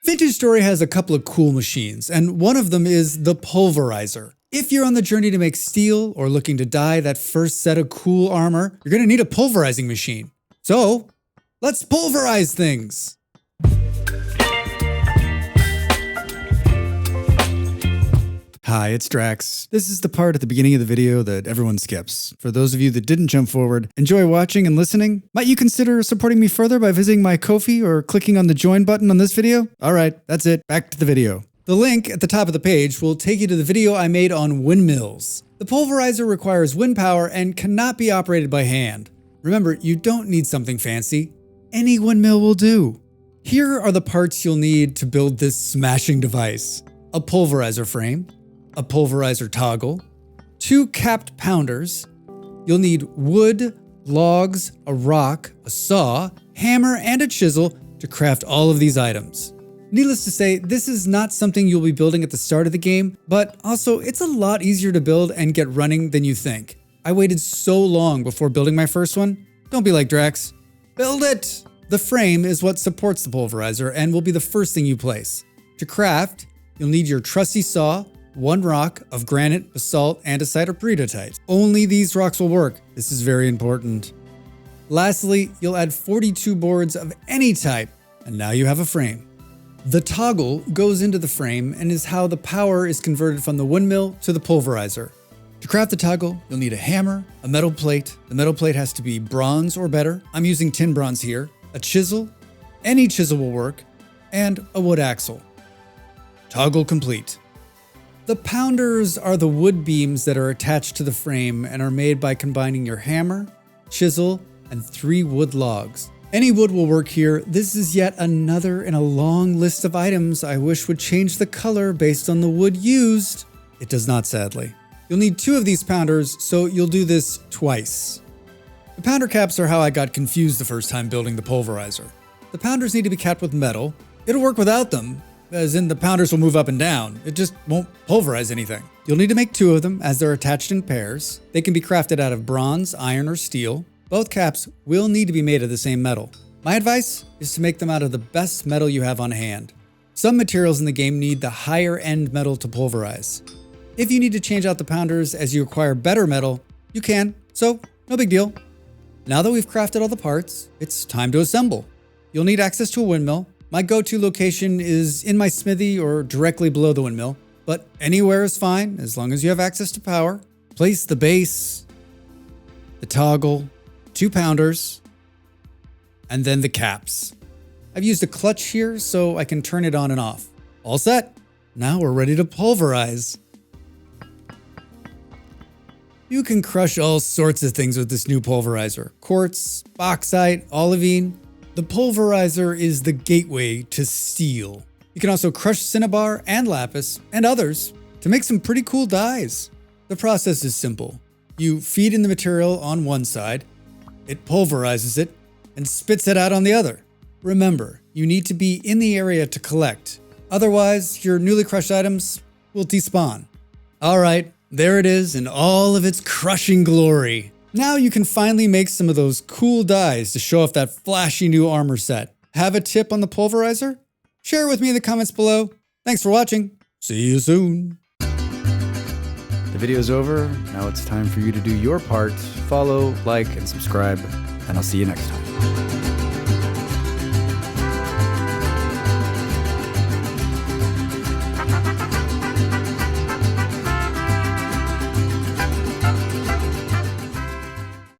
Vintage Story has a couple of cool machines, and one of them is the Pulverizer. If you're on the journey to make steel or looking to dye that first set of cool armor, you're gonna need a pulverizing machine. So, let's pulverize things! Hi, it's Drax. This is the part at the beginning of the video that everyone skips. For those of you that didn't jump forward, enjoy watching and listening. Might you consider supporting me further by visiting my Ko-fi or clicking on the join button on this video? Alright, that's it. Back to the video. The link at the top of the page will take you to the video I made on windmills. The Pulverizer requires wind power and cannot be operated by hand. Remember, you don't need something fancy. Any windmill will do. Here are the parts you'll need to build this smashing device. A pulverizer frame, a pulverizer toggle, 2 capped pounders. You'll need wood, logs, a rock, a saw, hammer, and a chisel to craft all of these items. Needless to say, this is not something you'll be building at the start of the game, but also it's a lot easier to build and get running than you think. I waited so long before building my first one. Don't be like Drax. Build it! The frame is what supports the pulverizer and will be the first thing you place. To craft, you'll need your trusty saw, 1 rock of granite, basalt, andesite, or peridotite. Only these rocks will work. This is very important. Lastly, you'll add 42 boards of any type, and now you have a frame. The toggle goes into the frame and is how the power is converted from the windmill to the pulverizer. To craft the toggle, you'll need a hammer, a metal plate. The metal plate has to be bronze or better. I'm using tin bronze here. A chisel, any chisel will work, and a wood axle. Toggle complete. The pounders are the wood beams that are attached to the frame and are made by combining your hammer, chisel, and 3 wood logs. Any wood will work here. This is yet another in a long list of items I wish would change the color based on the wood used. It does not, sadly. You'll need 2 of these pounders, so you'll do this twice. The pounder caps are how I got confused the first time building the pulverizer. The pounders need to be capped with metal. It'll work without them, as in the pounders will move up and down. It just won't pulverize anything. You'll need to make 2 of them as they're attached in pairs. They can be crafted out of bronze, iron, or steel. Both caps will need to be made of the same metal. My advice is to make them out of the best metal you have on hand. Some materials in the game need the higher end metal to pulverize. If you need to change out the pounders as you acquire better metal, you can, so no big deal. Now that we've crafted all the parts, it's time to assemble. You'll need access to a windmill. My go-to location is in my smithy or directly below the windmill, but anywhere is fine as long as you have access to power. Place the base, the toggle, 2 pounders, and then the caps. I've used a clutch here so I can turn it on and off. All set. Now we're ready to pulverize. You can crush all sorts of things with this new pulverizer. Quartz, bauxite, olivine. The pulverizer is the gateway to steel. You can also crush cinnabar and lapis and others to make some pretty cool dyes. The process is simple. You feed in the material on one side, it pulverizes it, and spits it out on the other. Remember, you need to be in the area to collect. Otherwise, your newly crushed items will despawn. Alright, there it is in all of its crushing glory. Now you can finally make some of those cool dyes to show off that flashy new armor set. Have a tip on the pulverizer? Share it with me in the comments below. Thanks for watching. See you soon. The video's over. Now it's time for you to do your part. Follow, like, and subscribe, and I'll see you next time.